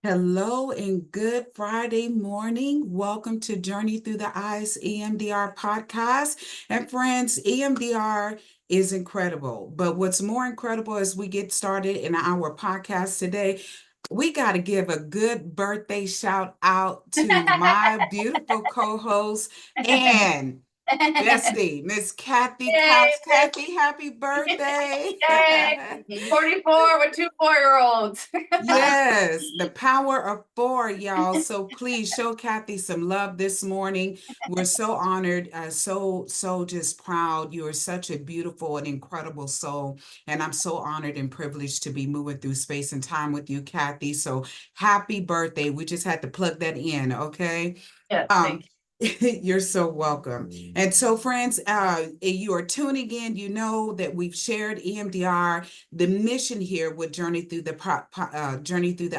Hello and good Friday morning. Welcome to Journey Through the Eyes EMDR podcast. And friends, EMDR is incredible. But what's more incredible as we get started in our podcast today, we got to give a good birthday shout out to my beautiful co-host and bestie, Miss Kathy Couch. Yay! Kathy, happy birthday. Yay! 44 with two 4-year-olds. Yes, the power of four, y'all. So please show Kathy some love this morning. We're so honored, so just proud. You are such a beautiful and incredible soul. And I'm so honored and privileged to be moving through space and time with you, Kathy. So happy birthday. We just had to plug that in, okay? Yes, Um, thank you're so welcome. And so, friends, you are tuning in. You know that we've shared EMDR. The mission here with Journey Through the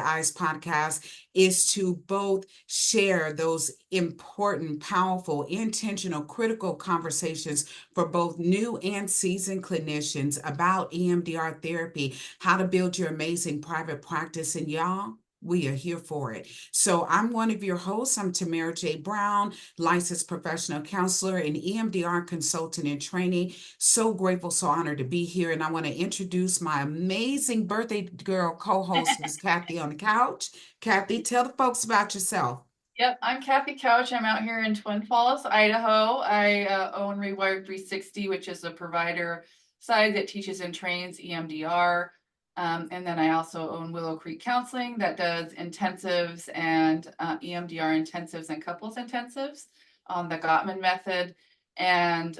Eyes podcast is to both share those important, powerful, intentional, critical conversations for both new and seasoned clinicians about EMDR therapy, how to build your amazing private practice, and y'all. We are here for it. So, I'm one of your hosts. I'm Tamera J. Brown, licensed professional counselor and EMDR consultant in training. So grateful, so honored to be here. And I want to introduce my amazing birthday girl co-host, Miss Kathy on the couch. Kathy, tell the folks about yourself. Yep, I'm Kathy Couch. I'm out here in Twin Falls, Idaho. I own Rewired 360, which is a provider side that teaches and trains EMDR. And then I also own Willow Creek Counseling that does intensives and EMDR intensives and couples intensives on the Gottman method. And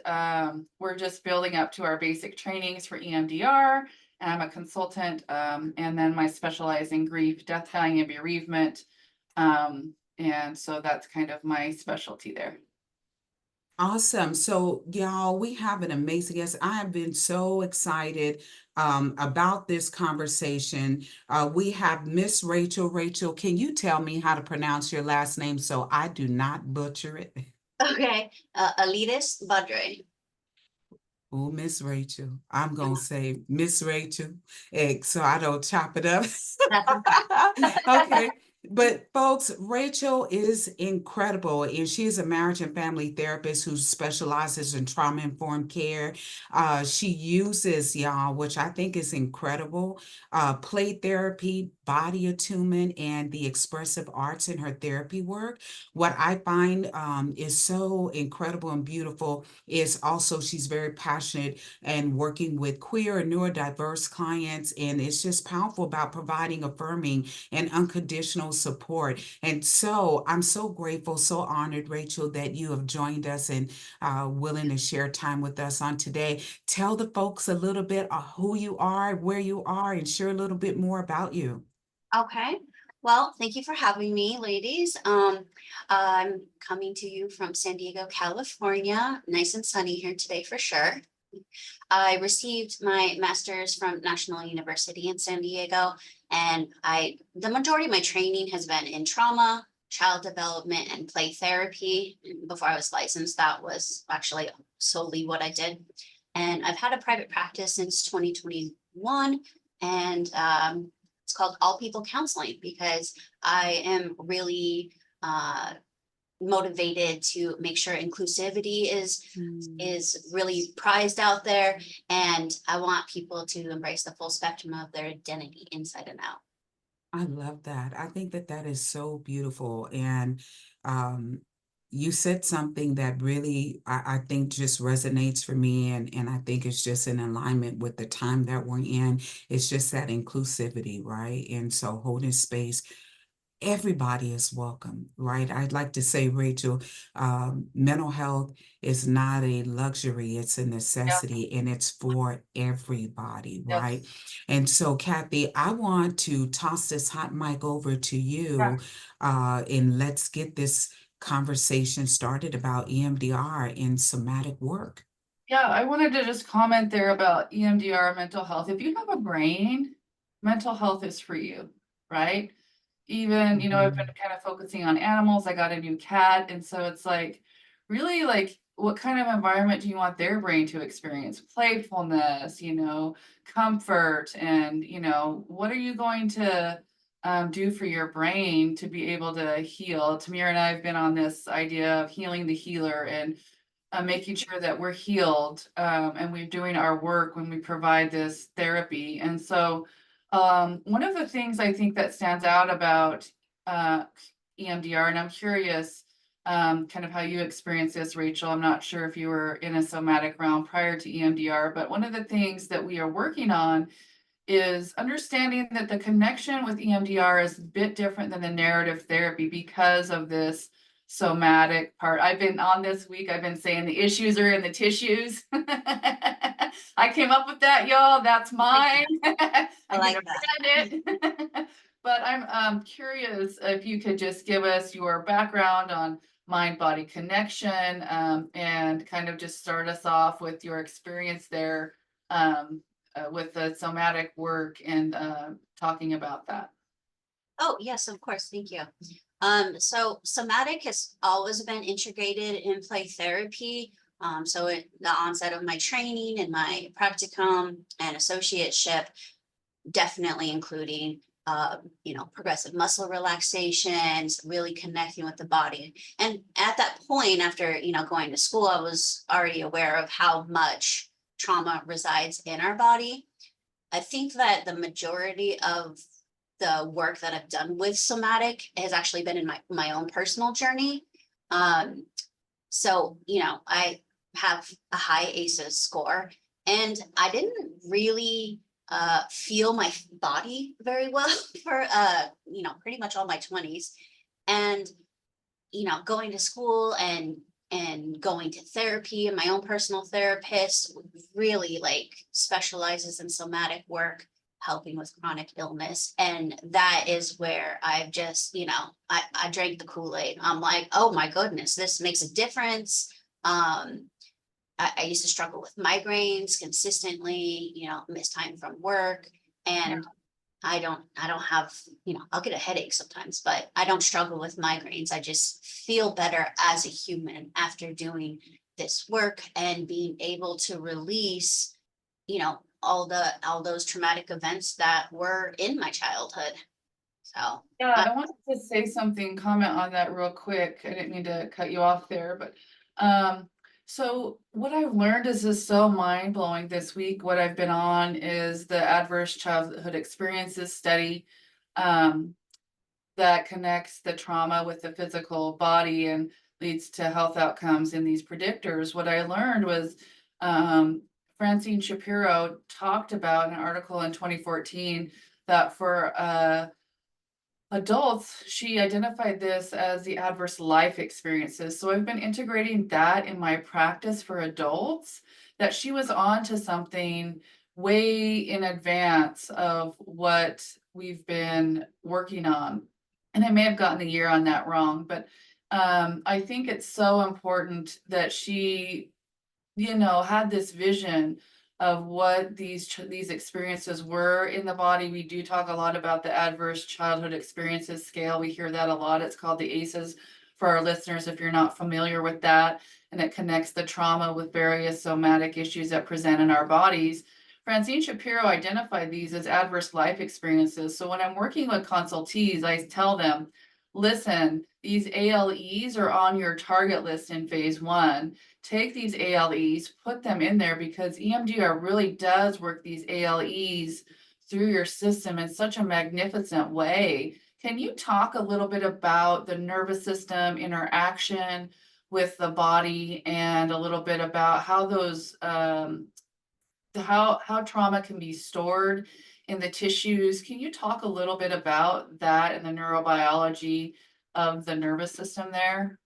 we're just building up to our basic trainings for EMDR. And I'm a consultant. And then my specialize in grief, death, dying, and bereavement. And so that's kind of my specialty there. Awesome. So, y'all, we have an amazing guest. I have been so excited about this conversation. We have Miss Rachel. Rachel, can you tell me how to pronounce your last name so I do not butcher it? Okay, Elitis Badre. Oh, Miss Rachel. I'm gonna say Miss Rachel, so I don't chop it up. Okay. But folks, Rachel is incredible, and she is a marriage and family therapist who specializes in trauma-informed care. She uses, y'all, which I think is incredible, play therapy, body attunement, and the expressive arts in her therapy work. What I find is so incredible and beautiful is also she's very passionate and working with queer and neurodiverse clients. And it's just powerful about providing affirming and unconditional support. And so I'm so grateful, so honored, Rachel, that you have joined us and willing to share time with us on today. Tell the folks a little bit of who you are, where you are, and share a little bit more about you. Okay, well, thank you for having me, ladies. I'm coming to you from San Diego, California. Nice and sunny here today for sure. I received my master's from National University in San Diego, and the majority of my training has been in trauma, child development, and play therapy. Before I was licensed, that was actually solely what I did. And I've had a private practice since 2021, and it's called All People Counseling because I am really motivated to make sure inclusivity is really prized out there, and I want people to embrace the full spectrum of their identity inside and out. I love that. I think that that is so beautiful. And um, you said something that really, I think, just resonates for me. And I think it's just in alignment with the time that we're in. It's just that inclusivity, right? And so holding space, everybody is welcome, right? I'd like to say, Rachel, mental health is not a luxury, it's a Yeah. necessity, and it's for everybody, right? Yes. And so, Kathy, I want to toss this hot mic over to Yeah. you, and let's get this conversation started about EMDR and somatic work. Yeah, I wanted to just comment there about EMDR mental health. If you have a brain, mental health is for you, right? Even, I've been Mhm. kind of focusing on animals. I got a new cat. And so it's like, really like, what kind of environment do you want their brain to experience? Playfulness, comfort, and, what are you going to do for your brain to be able to heal. Tamera and I have been on this idea of healing the healer and making sure that we're healed, and we're doing our work when we provide this therapy. And so one of the things I think that stands out about EMDR, and I'm curious kind of how you experienced this, Rachel. I'm not sure if you were in a somatic realm prior to EMDR, but one of the things that we are working on is understanding that the connection with EMDR is a bit different than the narrative therapy because of this somatic part. I've been on this week, I've been saying the issues are in the tissues. I came up with that, y'all. That's mine. I like that. It. But I'm curious if you could just give us your background on mind-body connection, and kind of just start us off with your experience there with the somatic work and talking about that. Oh, yes, of course. Thank you. So somatic has always been integrated in play therapy. So at the onset of my training and my practicum and associateship, definitely including progressive muscle relaxations, really connecting with the body. And at that point, after going to school, I was already aware of how much trauma resides in our body. I think that the majority of the work that I've done with somatic has actually been in my own personal journey. So I have a high ACEs score, and I didn't really feel my body very well for pretty much all my 20s. And going to school and going to therapy, and my own personal therapist really specializes in somatic work, helping with chronic illness. And that is where I've just I drank the Kool-Aid. I'm like, oh my goodness, this makes a difference. I used to struggle with migraines consistently, miss time from work. And I don't have, I'll get a headache sometimes, but I don't struggle with migraines. I just feel better as a human after doing this work and being able to release, all those traumatic events that were in my childhood. So yeah, I wanted to say something, comment on that real quick. I didn't mean to cut you off there, but so what I've learned is so mind-blowing this week. What I've been on is the adverse childhood experiences study that connects the trauma with the physical body and leads to health outcomes in these predictors. What I learned was Francine Shapiro talked about in an article in 2014 that for adults, she identified this as the adverse life experiences. So I've been integrating that in my practice for adults, that she was on to something way in advance of what we've been working on. And I may have gotten the year on that wrong, but I think it's so important that she, had this vision of what these experiences were in the body. We do talk a lot about the adverse childhood experiences scale. We hear that a lot. It's called the ACEs for our listeners, if you're not familiar with that, and it connects the trauma with various somatic issues that present in our bodies. Francine Shapiro identified these as adverse life experiences. So when I'm working with consultees, I tell them, listen, these ALEs are on your target list in phase 1. Take these ALEs, put them in there, because EMDR really does work these ALEs through your system in such a magnificent way. Can you talk a little bit about the nervous system interaction with the body, and a little bit about how those how trauma can be stored in the tissues? Can you talk a little bit about that and the neurobiology of the nervous system there?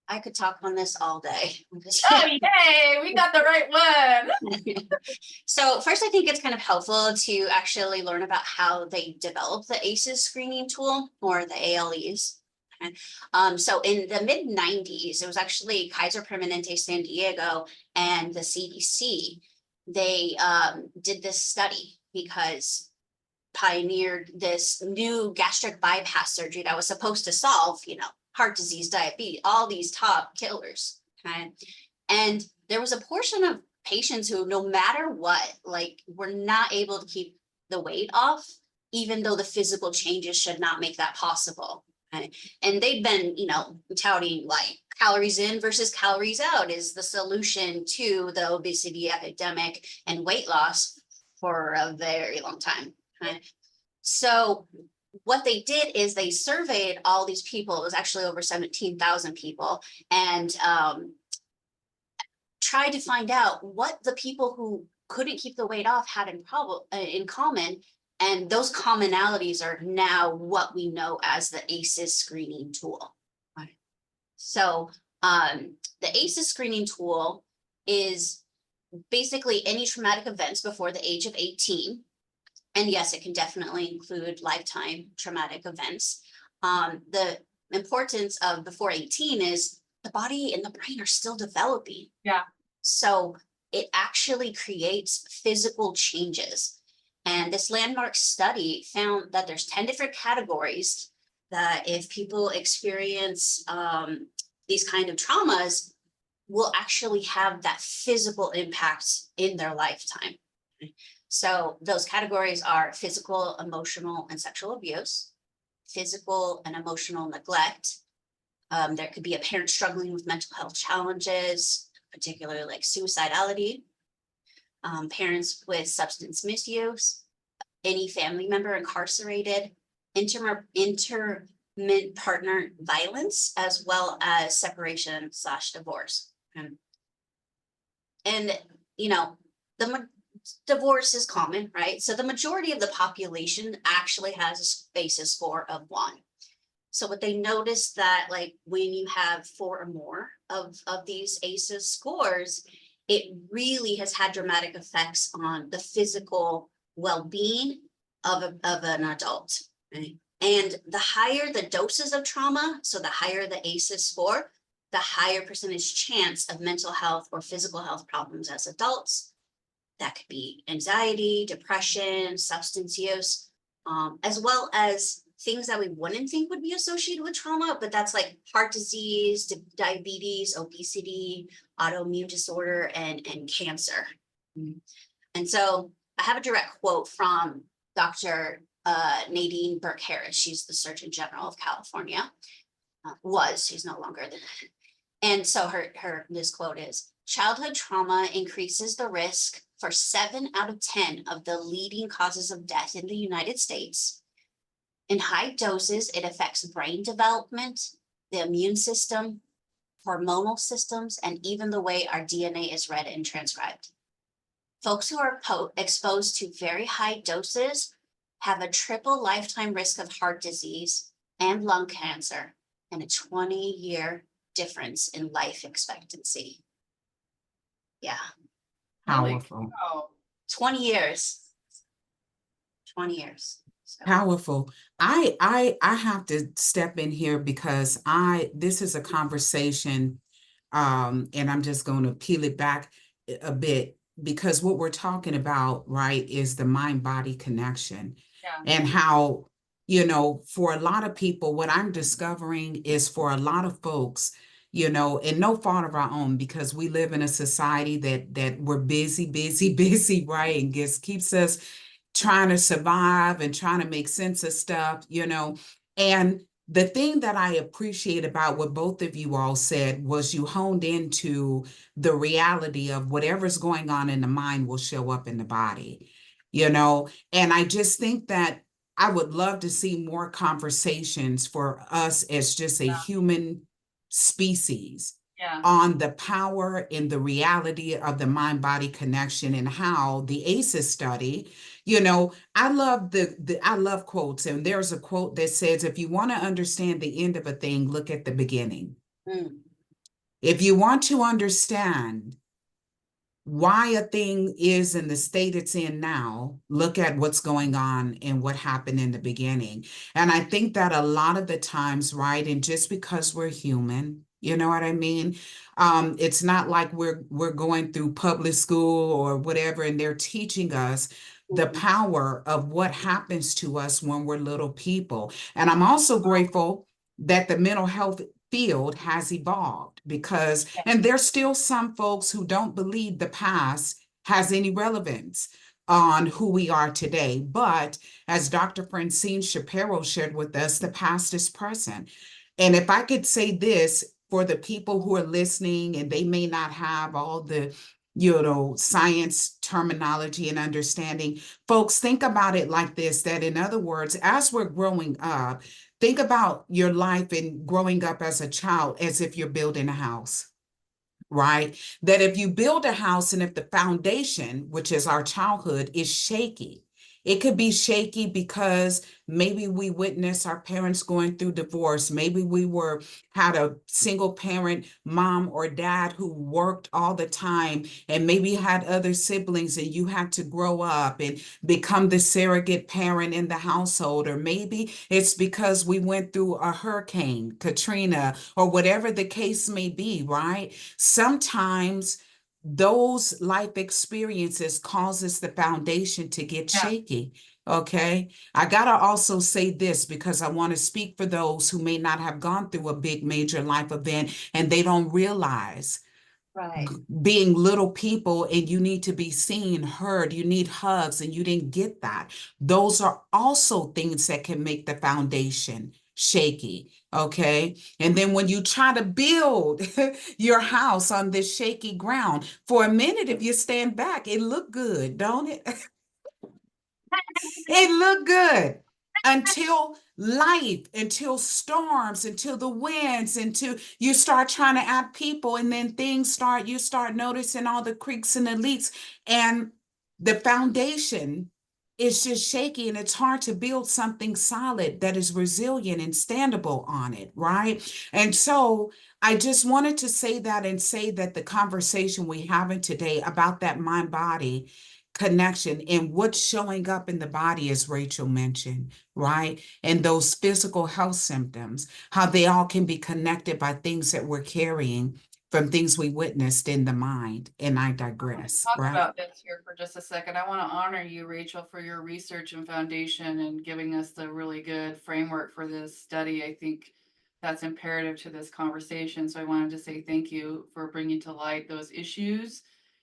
I could talk on this all day. Oh, yay, we got the right one. So first, I think it's kind of helpful to actually learn about how they developed the ACEs screening tool, or the ALEs. So in the mid 90s, it was actually Kaiser Permanente San Diego and the CDC. They did this study because pioneered this new gastric bypass surgery that was supposed to solve, heart disease, diabetes, all these top killers. Okay? And there was a portion of patients who, no matter what, were not able to keep the weight off, even though the physical changes should not make that possible. Okay? And they've been, touting like calories in versus calories out is the solution to the obesity epidemic and weight loss for a very long time. Okay? So what they did is they surveyed all these people. It was actually over 17,000 people, and tried to find out what the people who couldn't keep the weight off had in common. And those commonalities are now what we know as the ACEs screening tool. Right. So the ACEs screening tool is basically any traumatic events before the age of 18. And yes, it can definitely include lifetime traumatic events. The importance of before 18 is the body and the brain are still developing. Yeah. So it actually creates physical changes. And this landmark study found that there's 10 different categories that if people experience these kind of traumas, will actually have that physical impact in their lifetime. So those categories are physical, emotional, and sexual abuse, physical and emotional neglect. There could be a parent struggling with mental health challenges, particularly like suicidality, parents with substance misuse, any family member incarcerated, intimate partner violence, as well as separation/divorce. And, the divorce is common, right? So the majority of the population actually has a ACEs score of 1. So what they noticed that like when you have 4 or more of these ACEs scores, it really has had dramatic effects on the physical well-being of an adult. Right? And the higher the doses of trauma, so the higher the ACEs score, the higher percentage chance of mental health or physical health problems as adults. That could be anxiety, depression, substance use, as well as things that we wouldn't think would be associated with trauma, but that's like heart disease, diabetes, obesity, autoimmune disorder, and cancer. And so I have a direct quote from Dr. Nadine Burke-Harris. She's the Surgeon General of California. She's no longer. And so this quote is, childhood trauma increases the risk for 7 out of 10 of the leading causes of death in the United States. In high doses, it affects brain development, the immune system, hormonal systems, and even the way our DNA is read and transcribed. Folks who are exposed to very high doses have a triple lifetime risk of heart disease and lung cancer, and a 20-year difference in life expectancy. Yeah. Powerful. Oh, 20 years. 20 years. So. Powerful. I have to step in here because this is a conversation, and I'm just going to peel it back a bit, because what we're talking about, right, is the mind-body connection. yeah. And how, for a lot of people, what I'm discovering is for a lot of folks, and no fault of our own, because we live in a society that we're busy, right? And just keeps us trying to survive and trying to make sense of stuff, And the thing that I appreciate about what both of you all said was you honed into the reality of whatever's going on in the mind will show up in the body, And I just think that I would love to see more conversations for us as just a human species on the power and the reality of the mind-body connection, and how the ACEs study, I love quotes, and there's a quote that says, if you want to understand the end of a thing, look at the beginning. If you want to understand why a thing is in the state it's in now, look at what's going on and what happened in the beginning. And I think that a lot of the times, right, and just because we're human, you know what I mean? It's not like we're going through public school or whatever, and they're teaching us the power of what happens to us when we're little people. And I'm also grateful that the mental health field has evolved, and there's still some folks who don't believe the past has any relevance. on who we are today. But as Dr. Francine Shapiro shared with us, the past is present. And if I could say this for the people who are listening and they may not have all the science terminology and understanding, folks, think about it like this, that in other words, as we're growing up, think about your life and growing up as a child as if you're building a house, right? That if you build a house and if the foundation, which is our childhood, is shaky, it could be shaky because maybe we witnessed our parents going through divorce. Maybe we had a single parent mom or dad who worked all the time and maybe had other siblings and you had to grow up and become the surrogate parent in the household. Or maybe it's because we went through a hurricane, Katrina, or whatever the case may be, right? Sometimes those life experiences causes the foundation to get Yeah. shaky. Okay. I gotta also say this because I want to speak for those who may not have gone through a big major life event and they don't realize Right. being little people and you need to be seen, heard, you need hugs and you didn't get that. Those are also things that can make the foundation shaky. Okay. And then when you try to build your house on this shaky ground, for a minute, if you stand back, it look good, don't it? It looked good until life, until storms, until the winds, until you start trying to add people, and then you start noticing all the creaks and the leaks, and the foundation is just shaky, and it's hard to build something solid that is resilient and standable on it, right? And so I just wanted to say that and say that the conversation we having today about that mind body connection and what's showing up in the body, as Rachel mentioned, right? And those physical health symptoms, how they all can be connected by things that we're carrying from things we witnessed in the mind. And I digress, Talk right? about this here for just a second. I want to honor you, Rachel, for your research and foundation and giving us the really good framework for this study. I think that's imperative to this conversation. So I wanted to say thank you for bringing to light those issues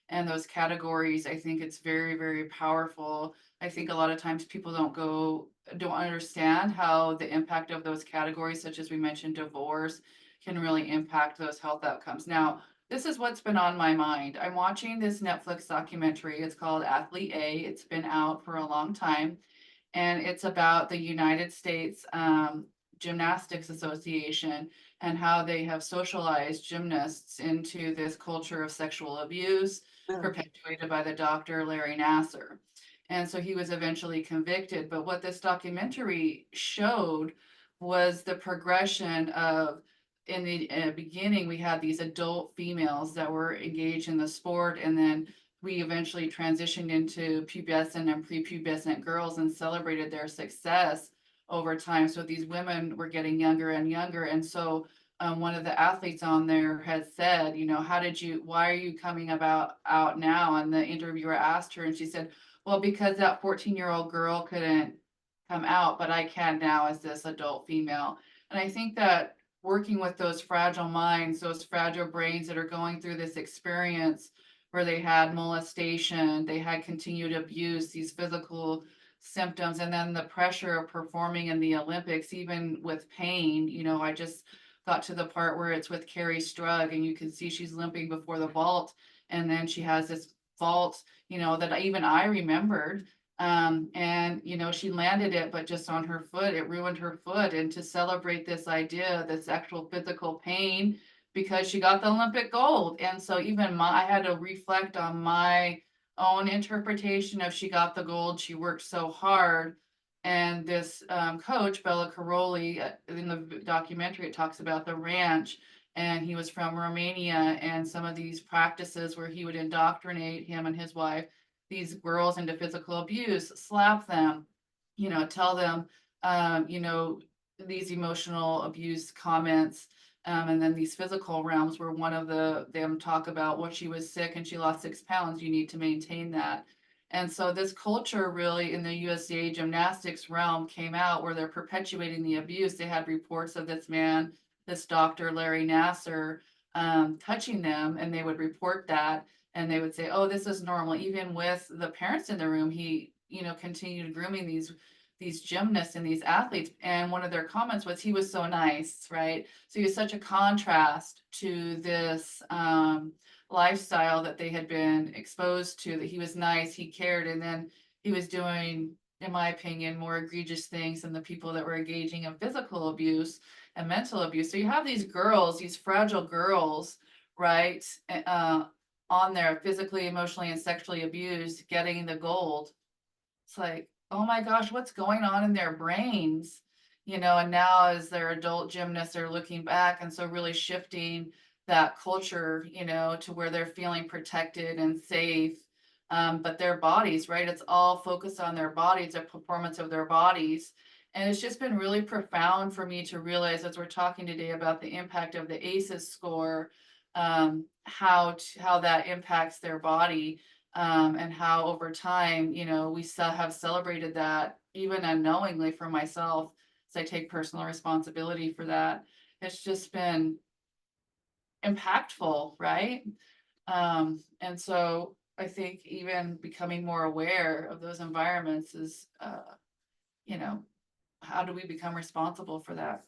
and those categories. I think it's very, very powerful. I think a lot of times people don't understand how the impact of those categories, such as we mentioned, divorce, can really impact those health outcomes. Now, this is what's been on my mind. I'm watching this Netflix documentary. It's called Athlete A. It's been out for a long time, and it's about the United States Gymnastics Association and how they have socialized gymnasts into this culture of sexual abuse perpetuated by the doctor Larry Nasser. And so he was eventually convicted. But what this documentary showed was the progression of in the beginning, we had these adult females that were engaged in the sport, and then we eventually transitioned into pubescent and prepubescent girls and celebrated their success over time. So these women were getting younger and younger. And so one of the athletes on there had said, why are you coming out now? And the interviewer asked her, and she said, well, because that 14-year-old girl couldn't come out, but I can now as this adult female. And I think that working with those fragile minds, those fragile brains that are going through this experience where they had molestation, they had continued abuse, these physical symptoms, and then the pressure of performing in the Olympics, even with pain. I just got to the part where it's with Carrie Strug, and you can see she's limping before the vault, and then she has this vault, that even I remembered. And she landed it, but just on her foot, it ruined her foot. And to celebrate this idea, this actual physical pain, because she got the Olympic gold. And so I had to reflect on my own interpretation of she got the gold, she worked so hard. And this coach, Bella Caroli, in the documentary, it talks about the ranch, and he was from Romania, and some of these practices where he would indoctrinate him and his wife these girls into physical abuse, slap them, tell them, these emotional abuse comments. And then these physical realms where one of them talk about what she was sick and she lost 6 pounds, you need to maintain that. And so this culture really in the USA gymnastics realm came out where they're perpetuating the abuse. They had reports of this man, this doctor, Larry Nasser, touching them, and they would report that. and they would say, oh, this is normal. Even with the parents in the room, he, continued grooming these gymnasts and these athletes. And one of their comments was he was so nice, right? So he was such a contrast to this lifestyle that they had been exposed to, that he was nice, he cared, and then he was doing, in my opinion, more egregious things than the people that were engaging in physical abuse and mental abuse. So you have these girls, these fragile girls, right, on there, physically, emotionally, and sexually abused, getting the gold. It's like, oh my gosh, what's going on in their brains? And now as they're adult gymnasts, they're looking back, and so really shifting that culture, to where they're feeling protected and safe. But their bodies, right? It's all focused on their bodies, the performance of their bodies. And it's just been really profound for me to realize, as we're talking today about the impact of the ACEs score, how that impacts their body, and how over time, we have celebrated that, even unknowingly for myself, as I take personal responsibility for that. It's just been impactful, right? And so I think even becoming more aware of those environments is, how do we become responsible for that?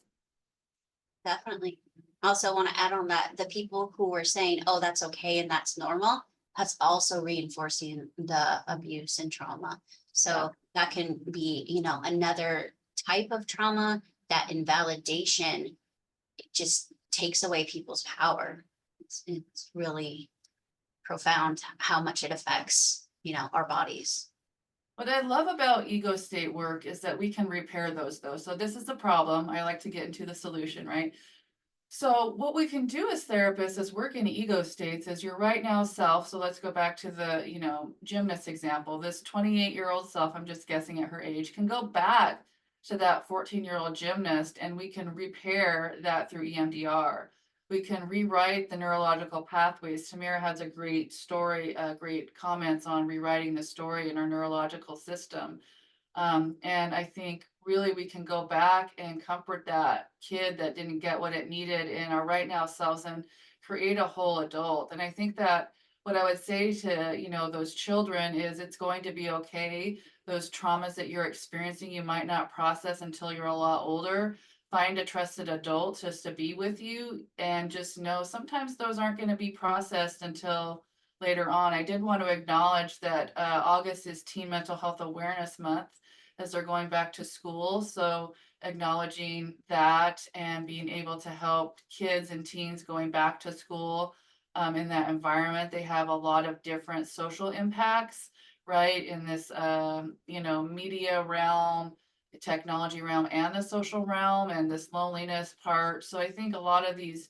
Definitely. Also want to add on that the people who were saying, oh, that's okay and that's normal, that's also reinforcing the abuse and trauma. So that can be, another type of trauma, that invalidation, it just takes away people's power. It's really profound how much it affects, our bodies. What I love about ego state work is that we can repair those, though. So this is the problem. I like to get into the solution, right? So what we can do as therapists is work in ego states as your right now self. So let's go back to the, gymnast example. This 28-year-old self, I'm just guessing at her age, can go back to that 14-year-old gymnast, and we can repair that through EMDR. We can rewrite the neurological pathways. Tamera has a great story, great comments on rewriting the story in our neurological system. And I think really we can go back and comfort that kid that didn't get what it needed in our right now selves and create a whole adult. And I think that what I would say to, those children is it's going to be okay. Those traumas that you're experiencing, you might not process until you're a lot older. Find a trusted adult just to be with you, and just know sometimes those aren't going to be processed until later on. I did want to acknowledge that August is Teen Mental Health Awareness Month as they're going back to school. So acknowledging that and being able to help kids and teens going back to school in that environment. They have a lot of different social impacts, right? In this, media realm, the technology realm, and the social realm, and this loneliness part. So I think a lot of these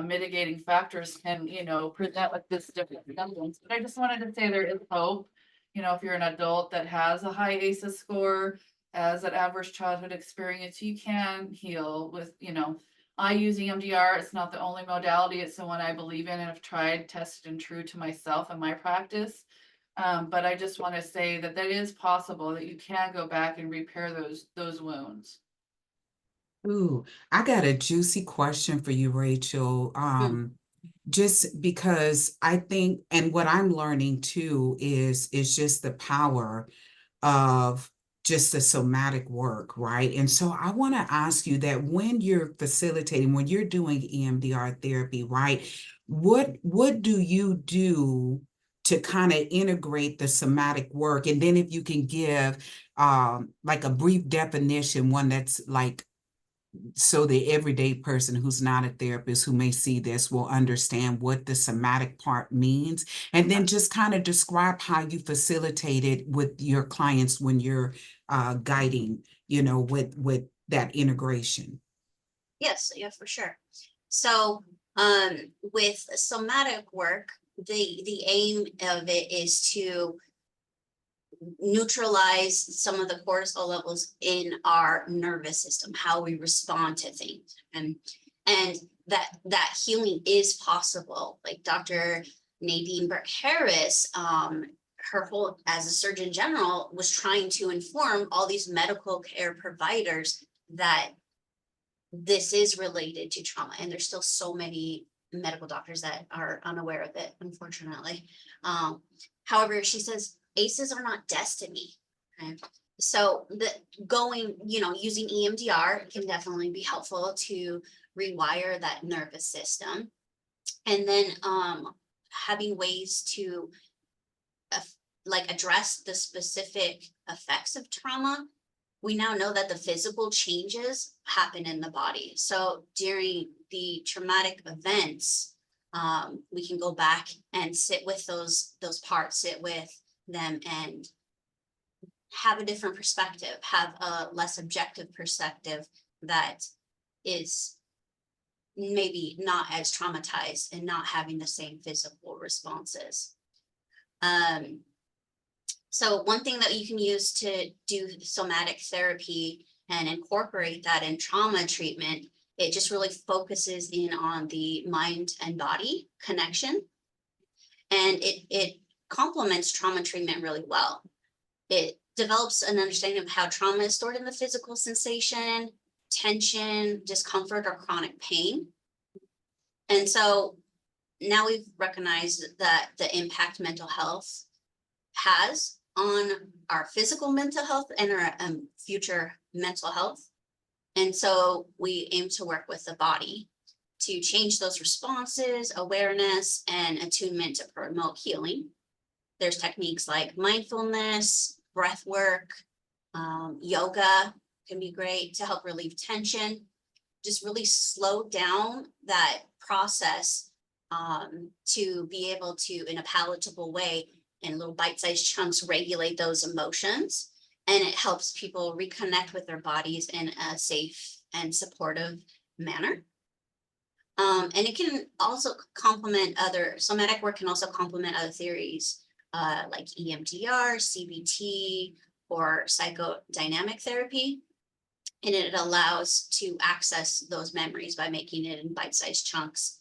mitigating factors can, present with this different symptoms. But I just wanted to say there is hope. If you're an adult that has a high ACEs score, as an adverse childhood experience, you can heal with, I use EMDR. It's not the only modality. It's the one I believe in and have tried, tested, and true to myself and my practice. But I just want to say that is possible, that you can go back and repair those wounds. Ooh, I got a juicy question for you, Rachel. Just because I think, and what I'm learning too is just the power of just the somatic work, right? And so I want to ask you that when you're facilitating, when you're doing EMDR therapy, right? What do you do to kind of integrate the somatic work? And then if you can give like a brief definition, one that's like, so the everyday person who's not a therapist who may see this will understand what the somatic part means, and then just kind of describe how you facilitate it with your clients when you're guiding, with that integration. Yes, yeah, for sure. So with somatic work, the aim of it is to neutralize some of the cortisol levels in our nervous system, how we respond to things, and that healing is possible. Like Dr. Nadine Burke-Harris, her whole, as a Surgeon General, was trying to inform all these medical care providers that this is related to trauma, and there's still so many medical doctors that are unaware of it, unfortunately. However, she says ACEs are not destiny. Okay? So using EMDR can definitely be helpful to rewire that nervous system. And then having ways to address the specific effects of trauma. We now know that the physical changes happen in the body. So during the traumatic events, we can go back and sit with those parts, sit with them, and have a different perspective, have a less objective perspective that is maybe not as traumatized and not having the same physical responses. So one thing that you can use to do somatic therapy and incorporate that in trauma treatment, it just really focuses in on the mind and body connection. And it complements trauma treatment really well. It develops an understanding of how trauma is stored in the physical sensation, tension, discomfort, or chronic pain. And so now we've recognized that the impact mental health has on our physical mental health and our future mental health. And so we aim to work with the body to change those responses, awareness, and attunement to promote healing. There's techniques like mindfulness, breath work, yoga can be great to help relieve tension, just really slow down that process to be able to, in a palatable way, in little bite-sized chunks, regulate those emotions. And it helps people reconnect with their bodies in a safe and supportive manner. And it can also complement somatic work can also complement other theories like EMDR, CBT, or psychodynamic therapy. And it allows to access those memories by making it in bite-sized chunks.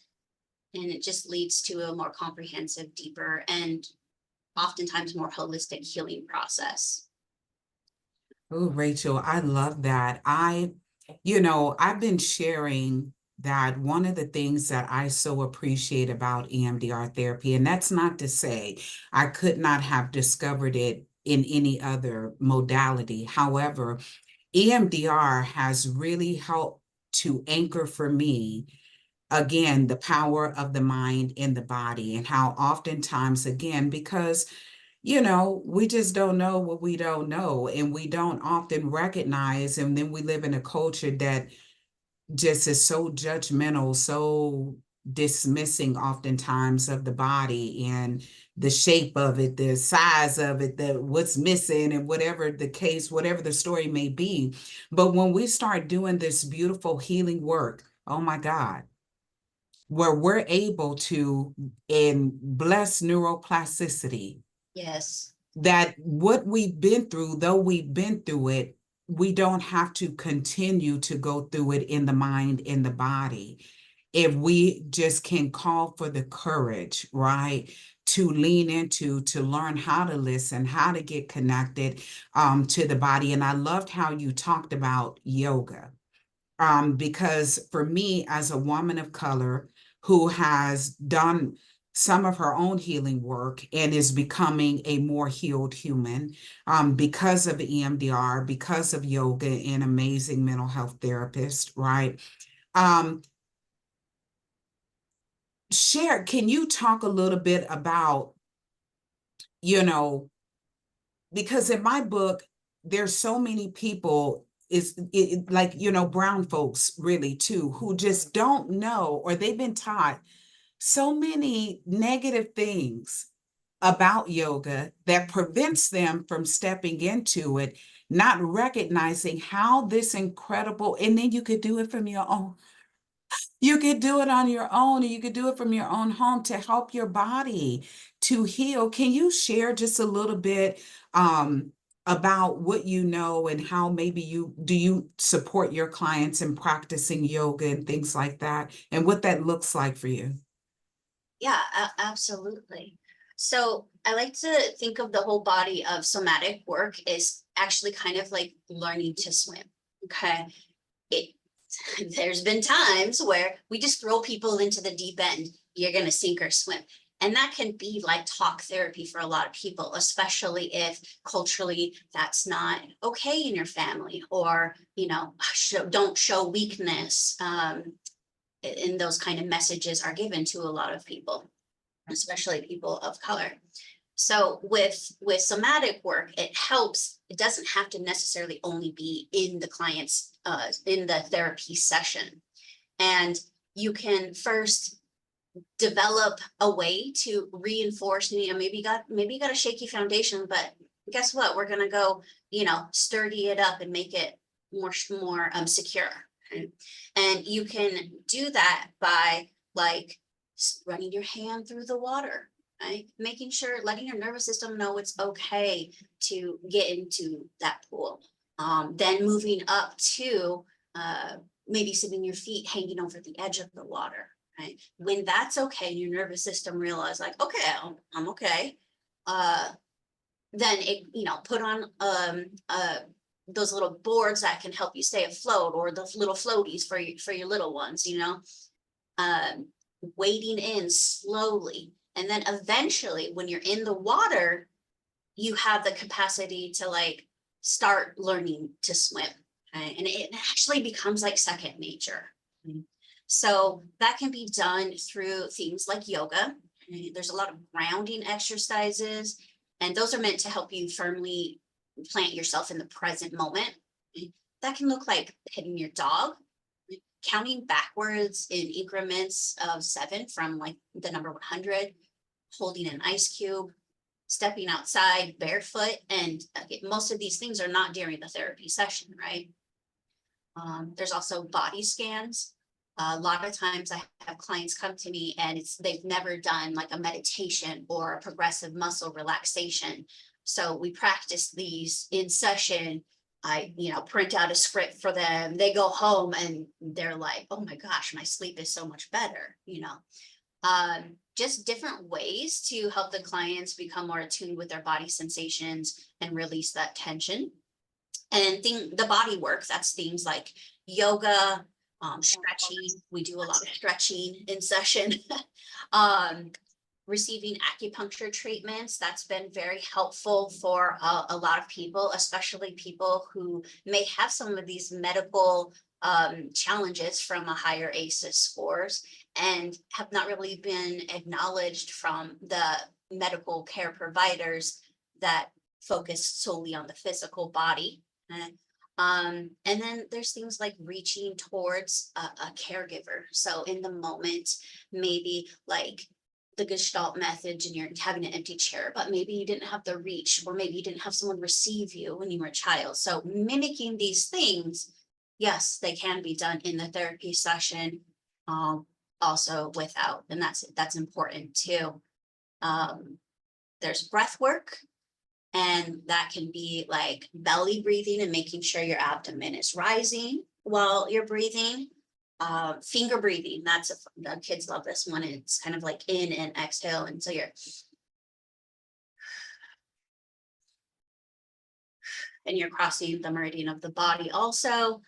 And it just leads to a more comprehensive, deeper, and oftentimes more holistic healing process. Oh, Rachel, I love that. I've been sharing that one of the things that I so appreciate about EMDR therapy, and that's not to say I could not have discovered it in any other modality. However, EMDR has really helped to anchor for me, again, the power of the mind and the body, and how oftentimes, again, because we just don't know what we don't know, and we don't often recognize, and then we live in a culture that just is so judgmental, so dismissing oftentimes of the body and the shape of it, the size of it, what's missing, and whatever the case, whatever the story may be. But when we start doing this beautiful healing work, oh my God, where we're able to, in bless neuroplasticity, Yes. that what we've been through, though we've been through it, we don't have to continue to go through it in the mind, in the body. If we just can call for the courage, right, to lean into, to learn how to listen, how to get connected to the body. And I loved how you talked about yoga, because for me, as a woman of color who has done some of her own healing work and is becoming a more healed human because of EMDR, because of yoga and amazing mental health therapist, right? Can you talk a little bit about, because in my book, there's so many people brown folks really too, who just don't know, or they've been taught so many negative things about yoga that prevents them from stepping into it, not recognizing how this incredible, and then you could do it from your own. You could do it on your own, and you could do it from your own home to help your body to heal. Can you share just a little bit about what you know, and how maybe you support your clients in practicing yoga and things like that, and what that looks like for you? Yeah, absolutely. So I like to think of the whole body of somatic work is actually kind of like learning to swim. Okay. there's been times where we just throw people into the deep end. You're going to sink or swim. And that can be like talk therapy for a lot of people, especially if culturally that's not okay in your family, or, don't show weakness. And those kind of messages are given to a lot of people, especially people of color. So with somatic work, it helps. It doesn't have to necessarily only be in the client's in the therapy session. And you can first develop a way to reinforce, maybe you got a shaky foundation, but guess what? We're gonna go, sturdy it up and make it more secure. Right? And you can do that by like running your hand through the water, right? Making sure, letting your nervous system know it's okay to get into that pool. Then moving up to maybe sitting your feet hanging over the edge of the water, right? When that's okay, your nervous system realizes like, okay, I'm okay. Then it, put on those little boards that can help you stay afloat, or the little floaties for your little ones, wading in slowly. And then eventually when you're in the water, you have the capacity to like start learning to swim. Right? And it actually becomes like second nature. So that can be done through things like yoga. There's a lot of grounding exercises, and those are meant to help you firmly plant yourself in the present moment. That can look like hitting your dog, counting backwards in increments of 7 from like the number 100, holding an ice cube, stepping outside barefoot. And most of these things are not during the therapy session, right? There's also body scans. A lot of times I have clients come to me and they've never done like a meditation or a progressive muscle relaxation. So we practice these in session. I, print out a script for them. They go home and they're like, oh my gosh, my sleep is so much better, just different ways to help the clients become more attuned with their body sensations and release that tension. And the body work, that's things like yoga, stretching. We do a lot of stretching in session. Receiving acupuncture treatments, that's been very helpful for a lot of people, especially people who may have some of these medical challenges from a higher ACEs scores and have not really been acknowledged from the medical care providers that focus solely on the physical body. And then there's things like reaching towards a caregiver. So in the moment, maybe like the Gestalt method and you're having an empty chair, but maybe you didn't have the reach, or maybe you didn't have someone receive you when you were a child. So mimicking these things, yes, they can be done in the therapy session, also without, and that's important too. There's breath work. And that can be like belly breathing and making sure your abdomen is rising while you're breathing. Finger breathing, the kids love this one. It's kind of like in and exhale. And so you're crossing the meridian of the body also.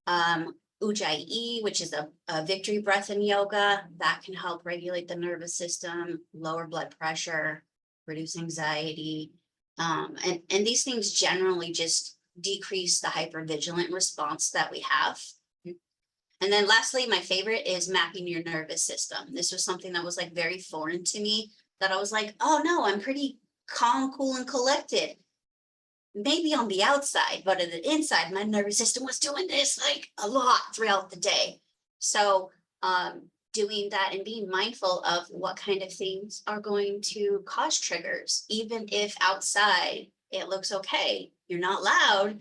Ujjayi, which is a victory breath in yoga, that can help regulate the nervous system, lower blood pressure, reduce anxiety. And these things generally just decrease the hypervigilant response that we have. And then lastly, my favorite is mapping your nervous system. This was something that was like very foreign to me, that I was like, oh no, I'm pretty calm, cool, and collected. Maybe on the outside, but on the inside, my nervous system was doing this like a lot throughout the day. So doing that and being mindful of what kind of things are going to cause triggers, even if outside it looks okay, you're not loud,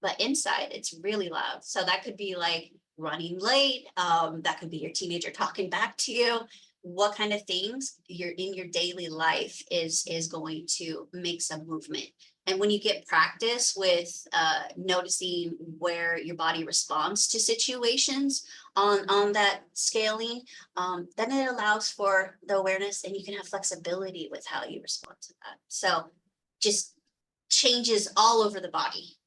but inside it's really loud. So that could be like running late, that could be your teenager talking back to you. What kind of things in your daily life is going to make some movement. And when you get practice with noticing where your body responds to situations on that scaling, then it allows for the awareness, and you can have flexibility with how you respond to that. So just changes all over the body.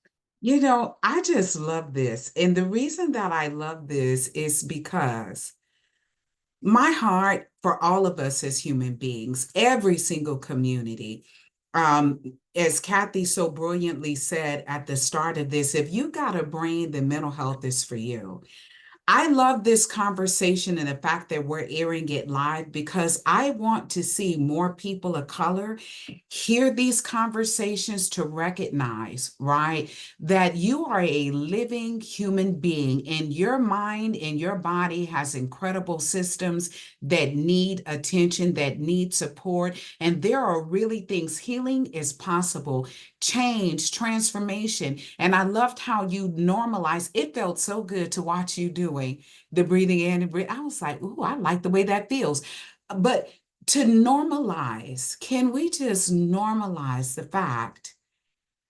I just love this. And the reason that I love this is because my heart for all of us as human beings, every single community, um, as Kathy so brilliantly said at the start of this, if you got a brain, then mental health is for you. I love this conversation and the fact that we're airing it live because I want to see more people of color hear these conversations to recognize, right, that you are a living human being and your mind and your body has incredible systems that need attention, that need support. And there are really things, healing is possible, change, transformation. And I loved how you normalized. It felt so good to watch you doing the breathing in and breathing. I was like, ooh, I like the way that feels. But to normalize, can we just normalize the fact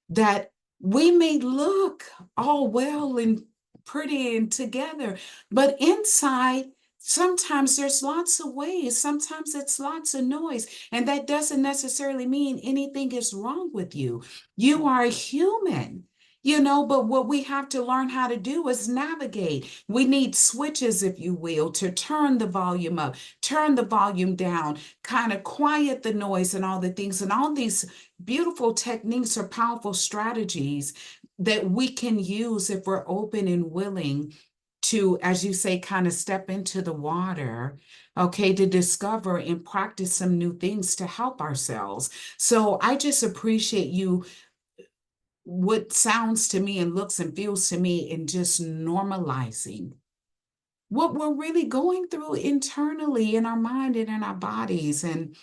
that we may look all well and pretty and together, but inside, sometimes there's lots of ways, sometimes it's lots of noise, and that doesn't necessarily mean anything is wrong with you. You are human. But what we have to learn how to do is navigate. We need switches, if you will, to turn the volume up, turn the volume down, kind of quiet the noise and all the things. And all these beautiful techniques or powerful strategies that we can use if we're open and willing to, as you say, kind of step into the water, okay, to discover and practice some new things to help ourselves. So I just appreciate you, what sounds to me and looks and feels to me, and just normalizing what we're really going through internally in our mind and in our bodies. And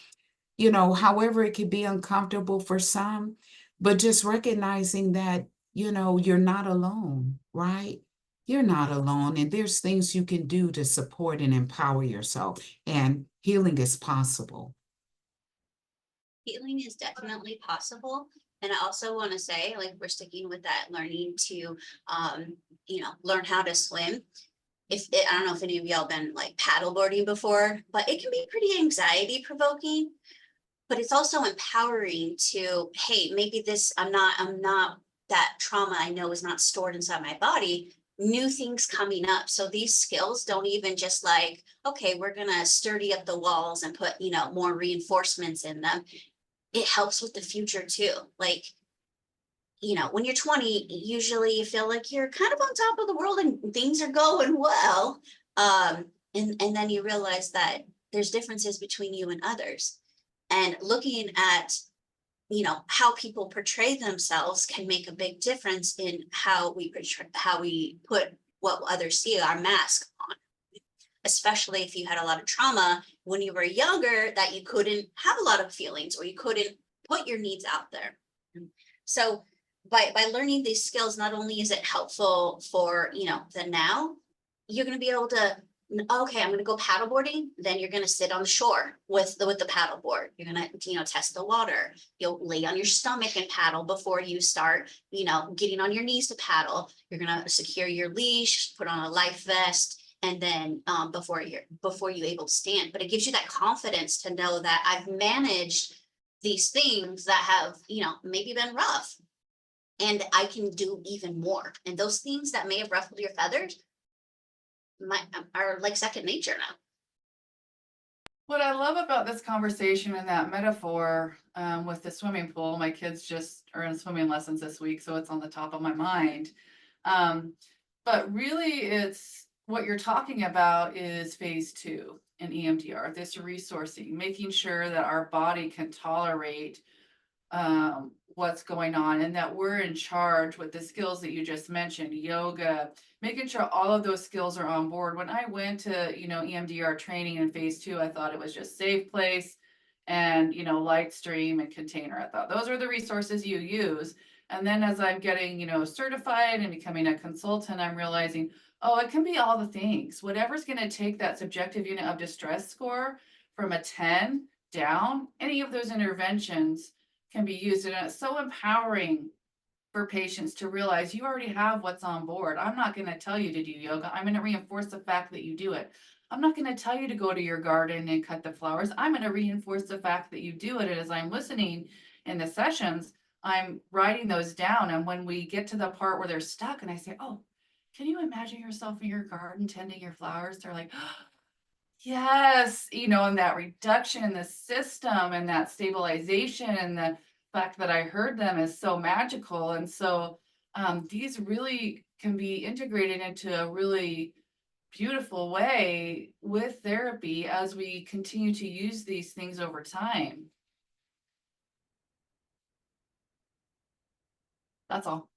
however it could be uncomfortable for some, but just recognizing that, you're not alone, right? You're not alone. And there's things you can do to support and empower yourself, and healing is possible. Healing is definitely possible. And I also want to say, like, we're sticking with that learning to, learn how to swim. I don't know if any of y'all been like paddleboarding before, but it can be pretty anxiety provoking. But it's also empowering to, hey, maybe I'm not that trauma I know is not stored inside my body, new things coming up. So these skills don't even just like, okay, we're gonna sturdy up the walls and put, more reinforcements in them. It helps with the future too. Like, when you're 20, usually you feel like you're kind of on top of the world and things are going well. And then you realize that there's differences between you and others. And looking at, how people portray themselves can make a big difference in how we put what others see, our mask on. Especially if you had a lot of trauma when you were younger, that you couldn't have a lot of feelings or you couldn't put your needs out there. So by learning these skills, not only is it helpful for, the now, you're going to be able to, okay, I'm going to go paddleboarding. Then you're going to sit on the shore with the paddleboard. You're going to, test the water. You'll lay on your stomach and paddle before you start, getting on your knees to paddle. You're going to secure your leash, put on a life vest, and then before you're able to stand. But it gives you that confidence to know that I've managed these things that have, maybe been rough, and I can do even more. And those things that may have ruffled your feathers are like second nature now. What I love about this conversation and that metaphor with the swimming pool, my kids just are in swimming lessons this week, so it's on the top of my mind. But really, it's what you're talking about is phase 2 in EMDR, this resourcing, making sure that our body can tolerate what's going on, and that we're in charge with the skills that you just mentioned, yoga, making sure all of those skills are on board. When I went to, EMDR training in phase 2, I thought it was just safe place and, light stream and container. I thought those are the resources you use. And then as I'm getting, certified and becoming a consultant, I'm realizing, oh, it can be all the things. Whatever's going to take that subjective unit of distress score from a 10 down, any of those interventions can be used. And it's so empowering for patients to realize you already have what's on board. I'm not going to tell you to do yoga. I'm going to reinforce the fact that you do it. I'm not going to tell you to go to your garden and cut the flowers. I'm going to reinforce the fact that you do it. And as I'm listening in the sessions, I'm writing those down. And when we get to the part where they're stuck and I say, oh, can you imagine yourself in your garden tending your flowers? They're like, yes, and that reduction in the system and that stabilization and the fact that I heard them is so magical. And so these really can be integrated into a really beautiful way with therapy as we continue to use these things over time. That's all.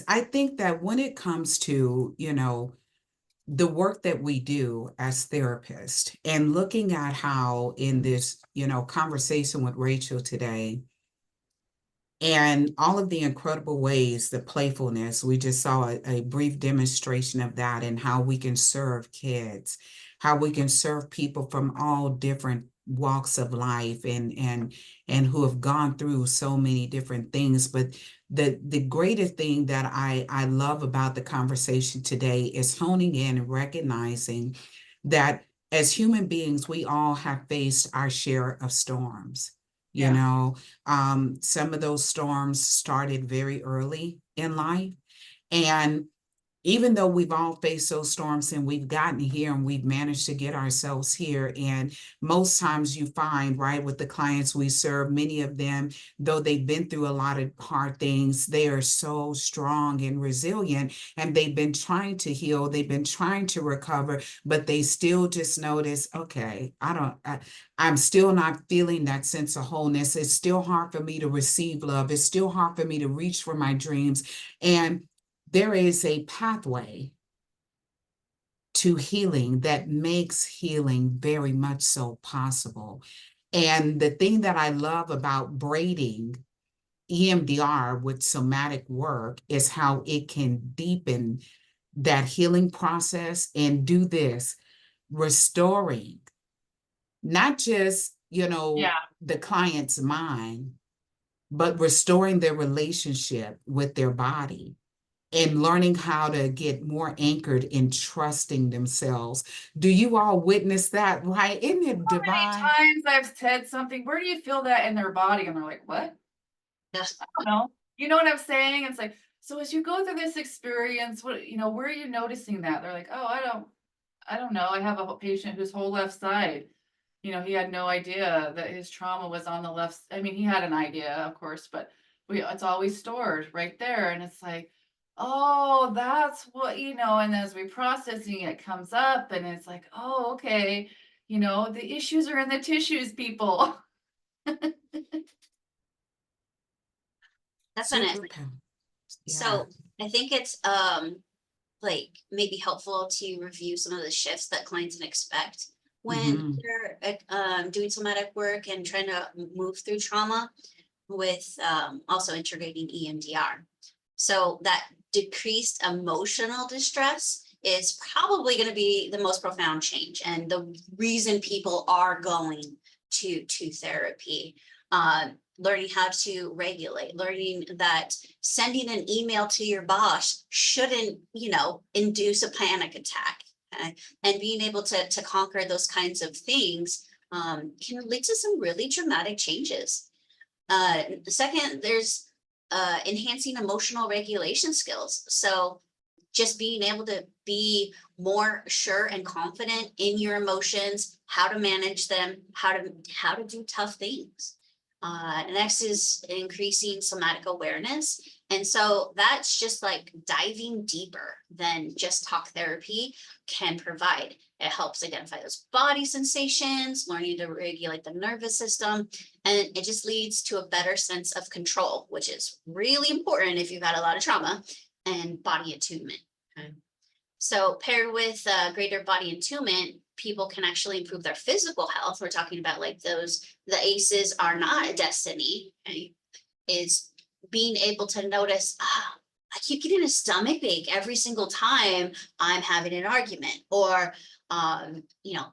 I think that when it comes to, the work that we do as therapists and looking at how in this, conversation with Rachel today, and all of the incredible ways, the playfulness, we just saw a brief demonstration of that and how we can serve kids, how we can serve people from all different walks of life and who have gone through so many different things. But the greatest thing that I love about the conversation today is honing in and recognizing that as human beings, we all have faced our share of storms. Yeah. Some of those storms started very early in life. And even though we've all faced those storms and we've gotten here and we've managed to get ourselves here, and most times you find, right, with the clients we serve, many of them, though they've been through a lot of hard things, they are so strong and resilient, and they've been trying to heal, they've been trying to recover, but they still just notice, okay, I'm still not feeling that sense of wholeness. It's still hard for me to receive love. It's still hard for me to reach for my dreams. And there is a pathway to healing that makes healing very much so possible. And the thing that I love about braiding EMDR with somatic work is how it can deepen that healing process and do this, restoring not just, Yeah. the client's mind, but restoring their relationship with their body and learning how to get more anchored in trusting themselves. Do you all witness that? Right? Isn't it How many divine? times I've said something, where do you feel that in their body? And they're like, what? Yes. I don't know. You know what I'm saying? It's like, so as you go through this experience, where are you noticing that? They're like, oh, I don't know. I have a patient whose whole left side, he had no idea that his trauma was on the left. I mean, he had an idea, of course, but it's always stored right there. And it's like, oh, that's what, and as we processing it comes up and it's like, oh, okay. The issues are in the tissues, people. Definitely. Yeah. So I think it's like maybe helpful to review some of the shifts that clients can expect when they're doing somatic work and trying to move through trauma with also integrating EMDR. So that decreased emotional distress is probably going to be the most profound change and the reason people are going to therapy. Learning how to regulate, learning that sending an email to your boss shouldn't, induce a panic attack. Okay? And being able to conquer those kinds of things can lead to some really dramatic changes. The second, there's enhancing emotional regulation skills. So just being able to be more sure and confident in your emotions, how to manage them, how to do tough things. Next is increasing somatic awareness. And so that's just like diving deeper than just talk therapy can provide. It helps identify those body sensations, learning to regulate the nervous system, and it just leads to a better sense of control, which is really important if you've had a lot of trauma, and body attunement. Okay. So paired with greater body attunement, people can actually improve their physical health. We're talking about like the ACEs are not a destiny, okay? Is being able to notice, I keep getting a stomach ache every single time I'm having an argument, or,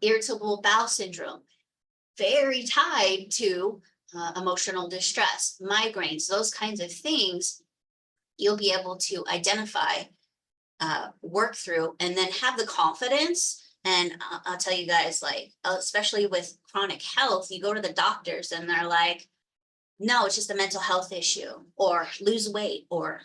irritable bowel syndrome, very tied to emotional distress, migraines, those kinds of things. You'll be able to identify, work through, and then have the confidence And I'll tell you guys, like, especially with chronic health, you go to the doctors and they're like, no, it's just a mental health issue, or lose weight, or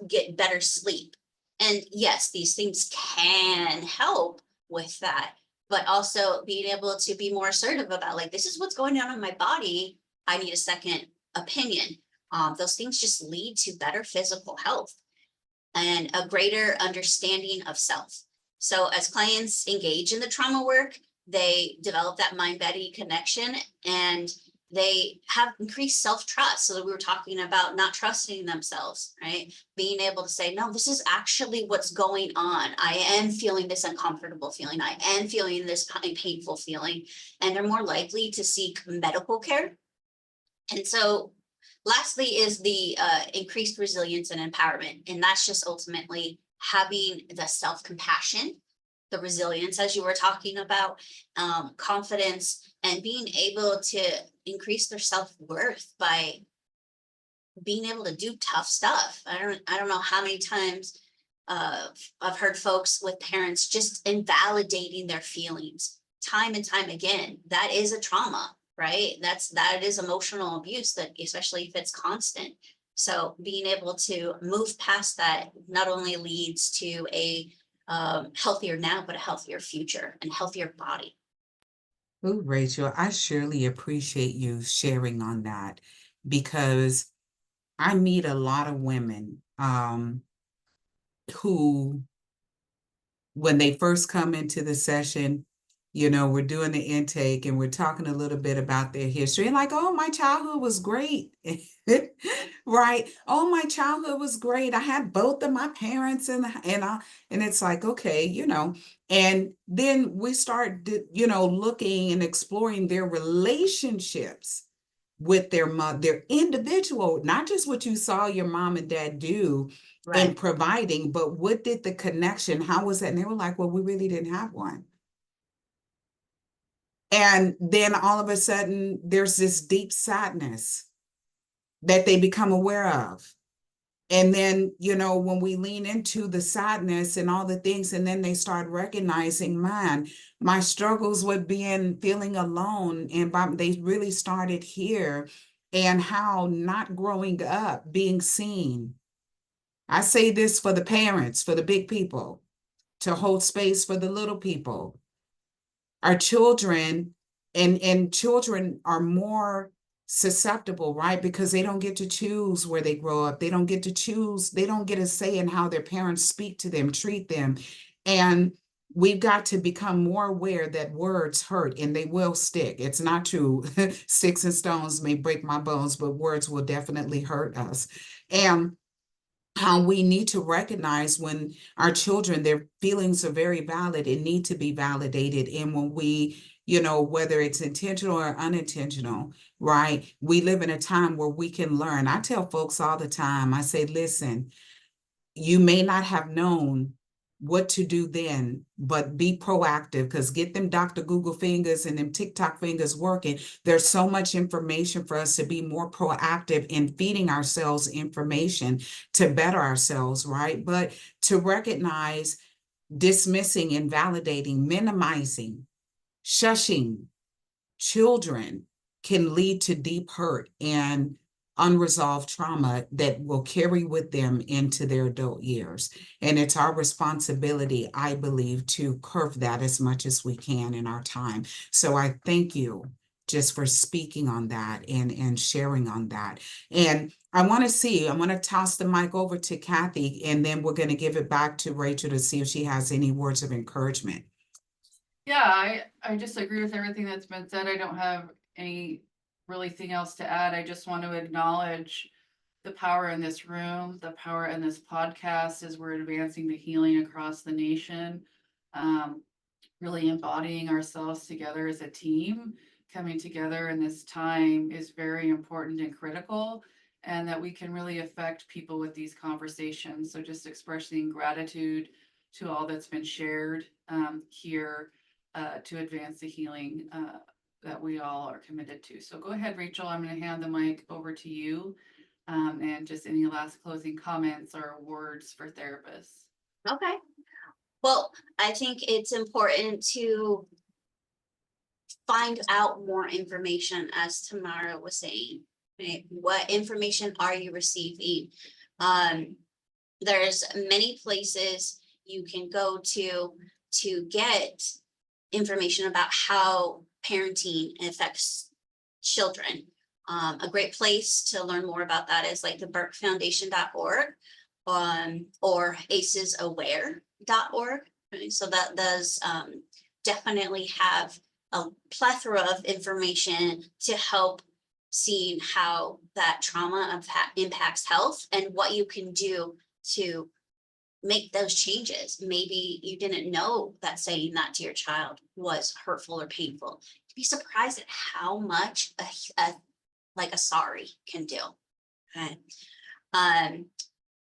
get better sleep. And yes, these things can help with that, but also being able to be more assertive about, like, this is what's going on in my body. I need a second opinion. Those things just lead to better physical health and a greater understanding of self. So as clients engage in the trauma work, they develop that mind-body connection, and they have increased self-trust. So we were talking about not trusting themselves, right? Being able to say, no, this is actually what's going on. I am feeling this uncomfortable feeling. I am feeling this painful feeling. And they're more likely to seek medical care. And so lastly is the increased resilience and empowerment. And that's just ultimately having the self-compassion, the resilience, as you were talking about, confidence, and being able to increase their self-worth by being able to do tough stuff. I don't know how many times I've heard folks with parents just invalidating their feelings time and time again. That is a trauma, right? That is emotional abuse, that especially if it's constant. So being able to move past that not only leads to a healthier now, but a healthier future and healthier body. Oh, Rachel, I surely appreciate you sharing on that, because I meet a lot of women who, when they first come into the session, we're doing the intake and we're talking a little bit about their history, and like, oh, my childhood was great. Right? Oh, my childhood was great. I had both of my parents, and it's like, okay, and then we start, looking and exploring their relationships with their mother, their individual, not just what you saw your mom and dad do in providing, but what did the connection, how was that? And they were like, well, we really didn't have one. And then all of a sudden, there's this deep sadness that they become aware of. And then, when we lean into the sadness and all the things, and then they start recognizing, man, my struggles with feeling alone, and they really started here, and how not growing up, being seen. I say this for the parents, for the big people, to hold space for the little people. Our children, and children are more susceptible, right? Because they don't get to choose where they grow up. They don't get to choose. They don't get a say in how their parents speak to them, treat them. And we've got to become more aware that words hurt, and they will stick. It's not true. Sticks and stones may break my bones, but words will definitely hurt us. And how we need to recognize when our children, their feelings are very valid and need to be validated. And when we, whether it's intentional or unintentional, right? We live in a time where we can learn. I tell folks all the time, I say, listen, you may not have known what to do then, but be proactive, because get them Dr. Google fingers and them TikTok fingers working. There's so much information for us to be more proactive in feeding ourselves information to better ourselves, right? But to recognize dismissing, invalidating, minimizing, shushing children can lead to deep hurt and unresolved trauma that will carry with them into their adult years. And it's our responsibility, I believe, to curb that as much as we can in our time. So I thank you just for speaking on that and sharing on that. And I'm going to toss the mic over to Kathy, and then we're going to give it back to Rachel to see if she has any words of encouragement. Yeah, I just agree with everything that's been said. I don't have any really thing else to add. I just want to acknowledge the power in this room, the power in this podcast as we're advancing the healing across the nation, really embodying ourselves together as a team. Coming together in this time is very important and critical, and that we can really affect people with these conversations. So just expressing gratitude to all that's been shared here to advance the healing that we all are committed to. So go ahead, Rachel. I'm going to hand the mic over to you, and just any last closing comments or words for therapists. Okay. Well, I think it's important to find out more information, as Tamara was saying. Right? What information are you receiving? There's many places you can go to get information about how parenting affects children. A great place to learn more about that is like the burkefoundation.org, or acesaware.org. Right? So that does definitely have a plethora of information to help seeing how that trauma impacts health and what you can do to make those changes. Maybe you didn't know that saying that to your child was hurtful or painful. You'd be surprised at how much like a sorry can do. Okay.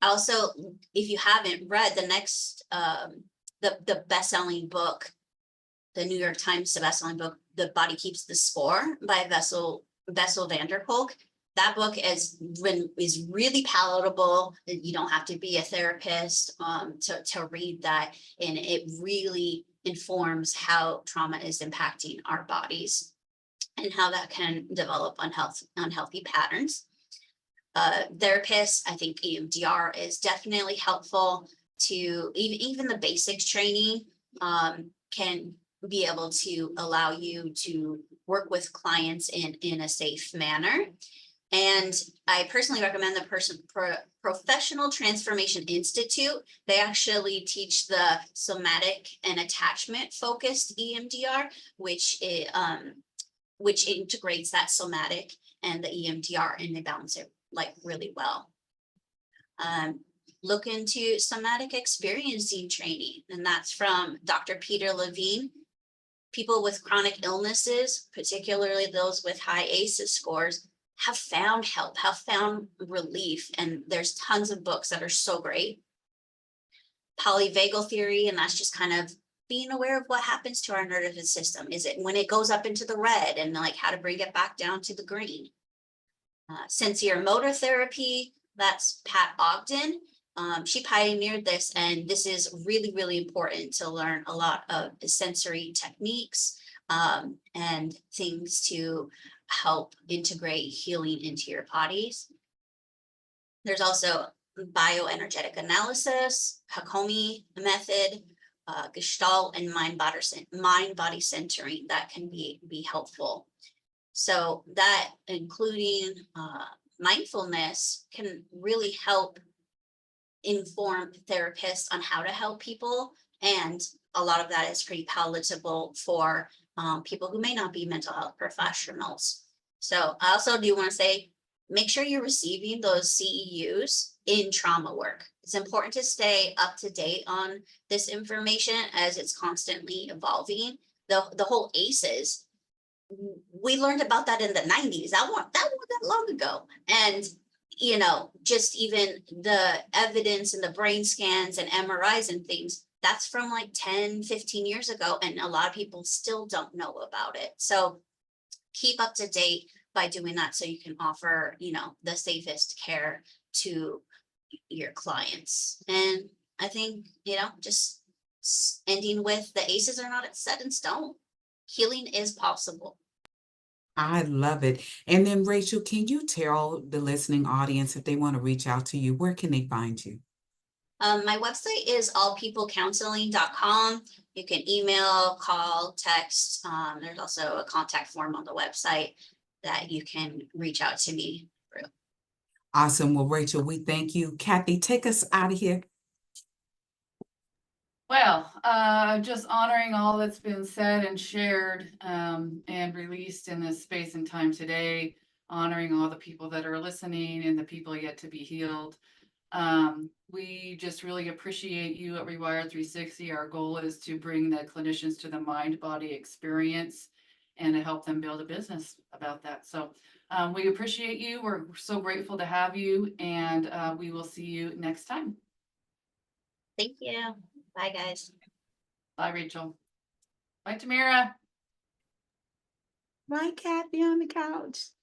Also, if you haven't read the next, the best-selling book, the New York Times best-selling book, The Body Keeps the Score by Bessel van der Kolk. That book is really palatable. You don't have to be a therapist to read that, and it really informs how trauma is impacting our bodies and how that can develop unhealthy patterns. Therapists, I think EMDR is definitely helpful to even the basics training can be able to allow you to work with clients in a safe manner. And I personally recommend the Professional Transformation Institute. They actually teach the somatic and attachment focused EMDR, which integrates that somatic and the EMDR, and they balance it like really well. Look into somatic experiencing training, and that's from Dr. Peter Levine. People with chronic illnesses, particularly those with high ACEs scores, have found help, have found relief, and there's tons of books that are so great. Polyvagal theory, and that's just kind of being aware of what happens to our nervous system. Is it when it goes up into the red, and like how to bring it back down to the green. Sensory motor therapy, that's Pat Ogden. She pioneered this, and this is really, really important to learn a lot of sensory techniques and things to help integrate healing into your bodies. There's also bioenergetic analysis, Hakomi method, Gestalt, and mind-body centering that can be helpful. So that, including mindfulness, can really help inform therapists on how to help people. And a lot of that is pretty palatable for people who may not be mental health professionals. So I also do want to say, make sure you're receiving those CEUs in trauma work. It's important to stay up to date on this information as it's constantly evolving. The whole ACEs, we learned about that in the 90s. That wasn't that long ago. And just even the evidence and the brain scans and MRIs and things, that's from like 10, 15 years ago. And a lot of people still don't know about it. So keep up to date by doing that so you can offer, the safest care to your clients. And I think, just ending with the ACEs are not set in stone. Healing is possible. I love it. And then Rachel, can you tell the listening audience if they want to reach out to you, where can they find you? My website is allpeoplecounseling.com. You can email, call, text. There's also a contact form on the website that you can reach out to me through. Awesome. Well, Rachel, we thank you. Kathy, take us out of here. Well, just honoring all that's been said and shared and released in this space and time today, honoring all the people that are listening and the people yet to be healed. We just really appreciate you at Rewire 360. Our goal is to bring the clinicians to the mind-body experience and to help them build a business about that. So we appreciate you. We're so grateful to have you, and we will see you next time. Thank you. Bye, guys. Bye, Rachel. Bye, Tamera. Bye, Kathy on the couch.